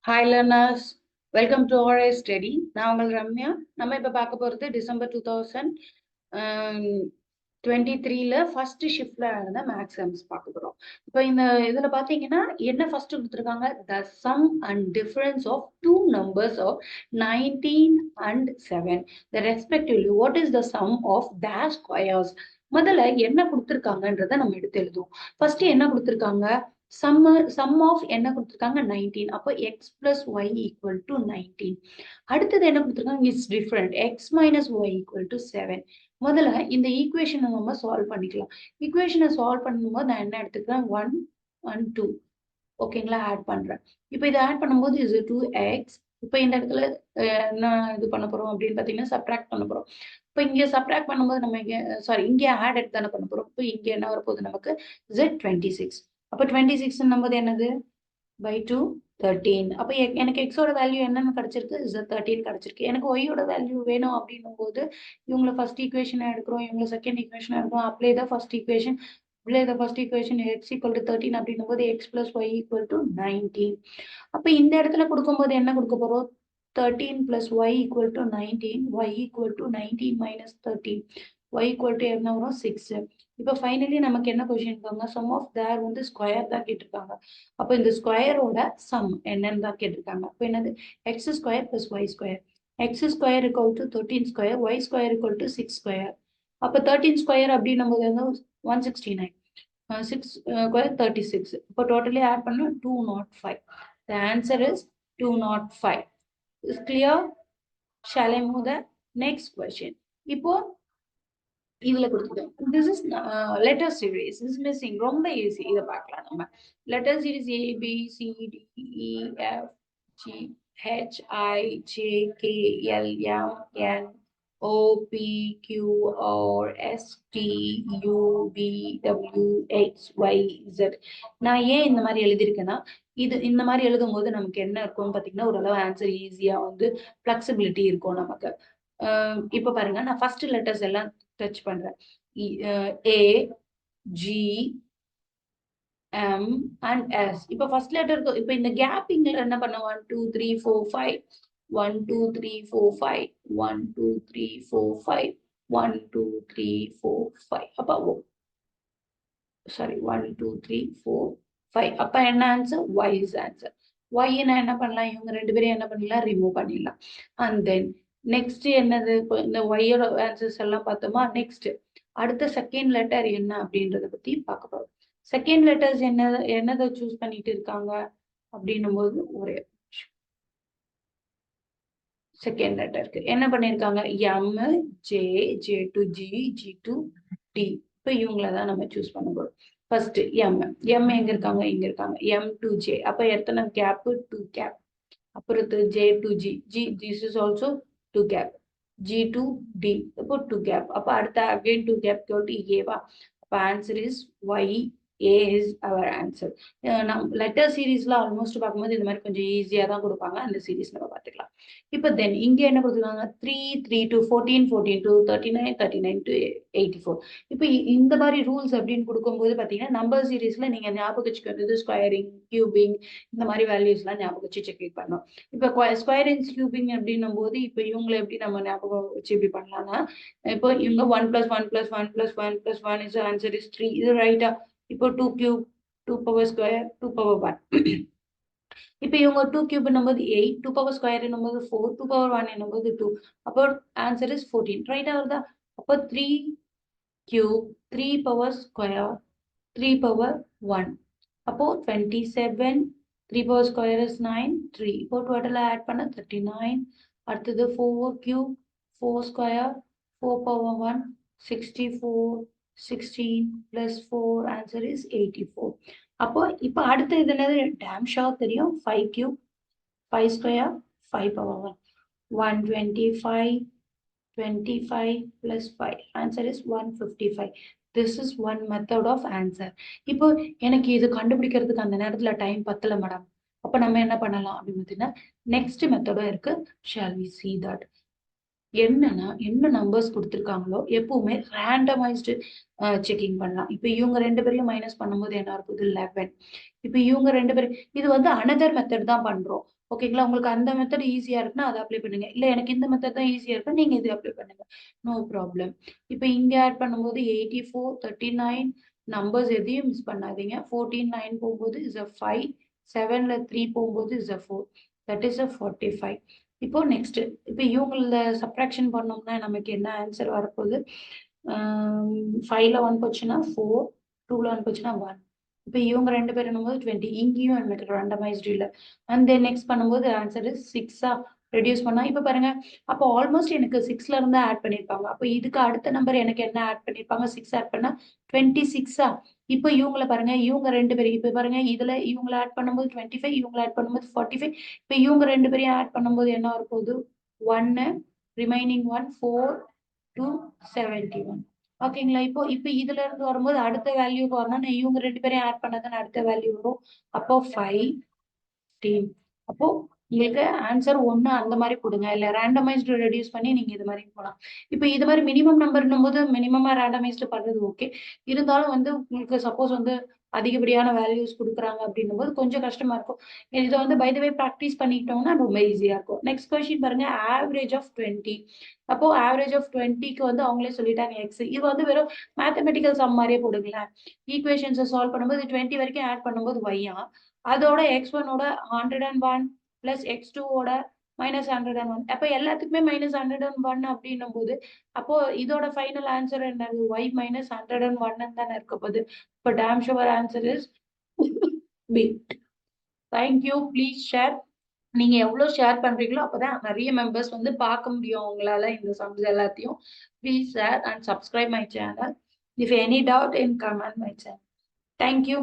Hi learners, welcome to our study. நான் உங்கள் ரம்யா. நம்ம இப்ப பார்க்க போறது டிசம்பர் 2023ல ஃபர்ஸ்ட் ஷிஃப்ட்ல நடந்த மேக்ஸ் சம்ஸ் பார்க்க போறோம். இப்போ இந்த இதுல பாத்தீங்கன்னா என்ன ஃபர்ஸ்ட் கொடுத்துருக்காங்க, the sum and difference of two numbers of 19 and 7. The respectively, what is the sum of their squares? முதல்ல என்ன கொடுத்துருக்காங்கன்றத நம்ம எடுத்து எழுதுவோம். ஃபர்ஸ்ட் என்ன கொடுத்துருக்காங்க, sum of என்ன கொடுத்துருக்காங்க 19. அப்போ x plus y equal to 19. அடுத்தது என்ன கொடுத்துருக்காங்க, it's different x minus y equal to 7. முதல்ல இந்த ஈக்குவேஷனை நம்ம சால்வ் பண்ணிக்கலாம். ஈக்குவேஷனை சால்வ் பண்ணும்போது நான் என்ன எடுத்துக்கிறேன், 1 1 2 ஓகேங்களா, ஆட் பண்றேன். இப்போ இதை ஆட் பண்ணும்போது இது 2x. இப்போ இந்த இடத்துல என்ன இது பண்ண போறோம் அப்படின்னு பாத்தீங்கன்னா சப்ட்ராக்ட் பண்ண போறோம். இப்போ இங்க சப்ட்ராக்ட் பண்ணும்போது நம்ம இங்க ஆட் எடுத்து தானே பண்ண போறோம். இப்போ இங்க என்ன வரப்போகுது நமக்கு z26. அப்போ 26 நம்பது என்னது by 2 13. அப்போ எனக்கு எக்ஸோட வேல்யூ என்னன்னு கிடைச்சிருக்கு, z13 கிடைச்சிருக்கு. எனக்கு ஒய்யோட வேல்யூ வேணும் அப்படின்னும் போது இவங்களை ஃபர்ஸ்ட் ஈக்குவேஷன் எடுக்கிறோம், இவங்களை செகண்ட் ஈக்குவேஷன் எடுக்கிறோம். Apply the first equation, apply the first equation x equal to 13 அப்படின்னும் போது x plus y equal to 19. அப்போ இந்த இடத்துல கொடுக்கும்போது என்ன கொடுக்க போறோம், 13 plus y equal to 19, y equal to 19 minus 13, y equal to என்ன வரும் 6. இப்போ ஃபைனலி நமக்கு என்ன கொஸ்டின் இருக்காங்க, சம் ஆஃப் தேர் வந்து ஸ்கொயர் தான் கேட்டிருக்காங்க. அப்போ இந்த ஸ்கொயரோட சம் என்னன்னு தான் கேட்டிருக்காங்க. அப்போ என்னது, x square plus y square. X square equal to 13 square, y square equal to 6 square. அப்போ 13 ஸ்கொயர் அப்படின்னும் போது 169, 6 ஸ்கொயர் 36. இப்போ டோட்டலி ஆட் பண்ணா 205. The answer is 205. Is clear? Shall I move the next question? இப்போ இதுல கொடுத்துட்டோம். This is letter series. This is missing. ரொம்ப easy. இதை பார்க்கலாம் நம்ம. Letter series A, B, C, D, E, F, G, H, I, J, K, L, M, N, O, P, Q, R, S, T, U, V, W, X, Y, Z. நான் ஏன் இந்த மாதிரி எழுதியிருக்கேன்னா, இந்த மாதிரி எழுதும் போது நமக்கு என்ன இருக்கும்னு பாத்தீங்கன்னா ஓரளவு ஆன்சர் ஈஸியா வந்து பிளெக்சிபிலிட்டி இருக்கும் நமக்கு. இப்ப பாருங்க, நான் ஃபர்ஸ்ட் லெட்டர்ஸ் எல்லாம் டச் பண்றேன். A, G, M and S. இப்போ ஃபர்ஸ்ட் லெட்டர் இப்போ இந்த கேப்பிங்ல என்ன பண்ண 1 2 3 4 5 1 2 3 4 5 1 2 3 4 5 1 2 3 4 5. அப்போ சாரி 1 2 3 4 5. அப்ப என்ன answer, Y is answer. Y நான் என்ன பண்ணலாம், இவங்க ரெண்டு பேரும் என்ன பண்ணலாம், ரிமூவ் பண்ணிடலாம். அண்ட் தென் நெக்ஸ்ட் என்னது, இந்த ஒய்யோட ஆன்சர்ஸ் எல்லாம் பார்த்தோமா. நெக்ஸ்ட் அடுத்த செகண்ட் லெட்டர் என்ன அப்படின்றத பத்தி பார்க்க போறோம். செகண்ட் லெட்டர்ஸ் என்னதை சூஸ் பண்ணிட்டு இருக்காங்க அப்படின்னும் போது ஒரே செகண்ட் லெட்டருக்கு என்ன பண்ணிருக்காங்க, M, J, J to G, G to D. இப்போ இவங்கள தான் நம்ம சூஸ் பண்ண போறோம். First M. எம் எங்க இருக்காங்க, இங்க இருக்காங்க. எம் டு ஜே, அப்ப எத்தனை கேப், 2 கேப். அப்புறம் J to G, G this is also 2 gap. G to D, அப்போ 2 கேப். அப்ப அடுத்த அகைன் 2 கேப் கேட்டு ஏவா. அப்ப answer is Y. A is our answer. நம்ம லெட்டர் சீரீஸ்ல ஆல்மோஸ்ட் பார்க்கும்போது இந்த மாதிரி கொஞ்சம் ஈஸியா தான் கொடுப்பாங்க. அந்த சீரீஸ் நம்ம பார்த்துக்கலாம். இப்போ தென் இங்க என்ன கொடுத்துருக்காங்க, 3 3 to 14 14 to 39 39 to 84. இப்போ இந்த மாதிரி ரூல்ஸ் அப்படின்னு கொடுக்கும்போது பாத்தீங்கன்னா நம்பர் சீரீஸ்ல நீங்க ஞாபகம் வச்சுக்கிறது ஸ்கொயரிங், கியூபிங், இந்த மாதிரி வேல்யூஸ் எல்லாம் ஞாபகம் வச்சு செக் பண்ணணும். இப்போ ஸ்கொயரிங் கியூபிங் அப்படின்னும் போது இப்போ இவங்களை எப்படி நம்ம ஞாபகம் வச்சு இப்படி பண்ணலாம்னா, இப்போ இவங்க 1 + 1 + 1 + 1 + 1 இஸ் ஆன்சர் இஸ் 3. இது ரைட்டா. இப்போ 2 cube 2 power square 2 power 1. இப்போ இவங்க 2 cube என்னும்போது 8, 2 power square என்னும்போது 4, 2 power 1 என்னும்போது 2. அப்போ ஆன்சர் இஸ் 14. ரைட்டா வருதா. அப்போ 3 cube 3 power square 3 power 1. அப்போ 27. 3 power square is 9, 3. இப்போ டோட்டலா ஆட் பண்ண 39. அடுத்தது 4 cube 4 square 4 power 1 64. 16 plus 4 answer is 84. அப்போ இப்போ அடுத்து இது என்னது, டேம் ஷார்ட் தெரியும். 5 cube 5 square 5 power 1 125. 25 plus 5 answer is 155. This is one method of answer. இப்போ எனக்கு இது கண்டுபிடிக்கிறதுக்கு அந்த நேரத்துல டைம் பத்தல மேடம். அப்ப நம்ம என்ன பண்ணலாம் அப்படின்னு பார்த்தீங்கன்னா நெக்ஸ்ட் மெத்தடும் இருக்கு. shall we see that. என்னன்னா என்ன நம்பர்ஸ் கொடுத்துருக்காங்களோ எப்பவுமே ரேண்டமைஸ்டு செக்கிங் பண்ணலாம். இப்போ இவங்க ரெண்டு பேரையும் மைனஸ் பண்ணும்போது என்ன இருக்குது, 11. இப்போ இவங்க ரெண்டு பேரும் இது வந்து அனதர் மெத்தட் தான் பண்றோம். ஓகேங்களா? உங்களுக்கு அந்த மெத்தட் ஈஸியா இருக்குன்னா அத அப்ளை பண்ணுங்க. இல்ல எனக்கு இந்த மெத்தட் தான் ஈஸியா இருக்கு. நீங்க இது அப்ளை பண்ணுங்க. No problem. இப்ப இங்க ஆட் பண்ணும்போது 84, 39 நம்பர்ஸ் எதையும் மிஸ் பண்ணாதீங்க. 14, 9 போகும்போது இஸ் a 5, 7ல 3 போகும்போது is a 4. That is a 45. இப்போ நெக்ஸ்ட். இப்ப இவங்கள சப்ட்ராக்ஷன் பண்ணோம்னா நமக்கு என்ன ஆன்சர் வரப்போகுது? 5ல 1 போச்சுன்னா 4, 2ல 1 போச்சுன்னா 1. இப்ப இவங்க 2 பேருன்னும்போது 20. இங்கேயும் எனக்கு ரேண்டமைஸ்டு இல்ல. அண்ட் தென் நெக்ஸ்ட் பண்ணும்போது ஆன்சர் இஸ் 6ஆ ரெடியூஸ் பண்ணா இப்ப பாருங்க. அப்போ ஆல்மோஸ்ட் எனக்கு 6ல இருந்து ஆட் பண்ணியிருப்பாங்க. அப்ப இதுக்கு அடுத்த நம்பர் எனக்கு என்ன ஆட் பண்ணியிருப்பாங்க? 6 ஆட் பண்ணா 26ஆ? இப்ப இவங்கள பாருங்க. இவங்க 2 பேரும் இப்ப பாருங்க இதுல இவங்கள ஆட் பண்ணும்போது 25, இவங்கள ஆட் பண்ணும்போது 45. இப்ப இவங்க 2 பேரையும் ஆட் பண்ணும்போது என்ன வரப்போகுது? 1 ரிமைனிங் 1 4 2 71. ஓகேங்களா? இப்போ இப்ப இதுல இருந்து வரும்போது அடுத்த வேல்யூக்கு வரணும்னா இவங்க 2 பேரையும் ஆட் பண்ணா தானே அடுத்த வேல்யூ வரும். அப்போ 5 15. அப்போ உங்களுக்கு ஆன்சர் 1 அந்த மாரி குடுங்க. இல்ல ரேண்டமைஸ்டு ரெடியூஸ் பண்ணி நீங்க இது மாரி போலாம். இப்ப இது மாரி மினிமம் நம்பர்ன்னும்போது மினிமமா ரேண்டமைஸ்டு பண்றது ஓகே. இருந்தாலும் வந்து உங்களுக்கு சப்போஸ் வந்து அதிகப்படியான வேல்யூஸ் குடுக்குறாங்க அப்டின்னும்போது கொஞ்சம் கஷ்டமா இருக்கும். இத வந்து பை த வே பிராக்டிஸ் பண்ணிக்கிட்டோம்னா ரொம்ப ஈஸியா இருக்கும். நெக்ஸ்ட் கொஸ்டின் பாருங்க. Average of 20. அப்போ ஆவரேஜ் ஆஃப் 20க்கு வந்து அவங்களே சொல்லிட்டாங்க எக்ஸ். இது வந்து வெறும் மேத்தமேட்டிக்கல் சம் மாரியே போடுங்களேன். ஈக்குவேஷன்ஸ சால்வ் பண்ணும்போது 20 வரைக்கும் ஆட் பண்ணும்போது y-ஆ அதோட x1 ஓட 101 பிளஸ் x2 ஓட மைனஸ் 101. அப்ப எல்லாத்துக்குமே மைனஸ் 101 அப்படின்னும்போது, அப்போ இதோட ஃபைனல் ஆன்சர் என்னது? y மைனஸ் 101 தானே இருக்க போகுது. இப்போ damn sure answer is B. Thank you. Please share. நீங்க எவ்வளோ ஷேர் பண்றீங்களோ அப்பதான் நிறைய மெம்பர்ஸ் வந்து பார்க்க முடியும் உங்களால இந்த சம்ஸ் எல்லாத்தையும். Please share and subscribe my channel. If any doubt in comment my channel. Thank you.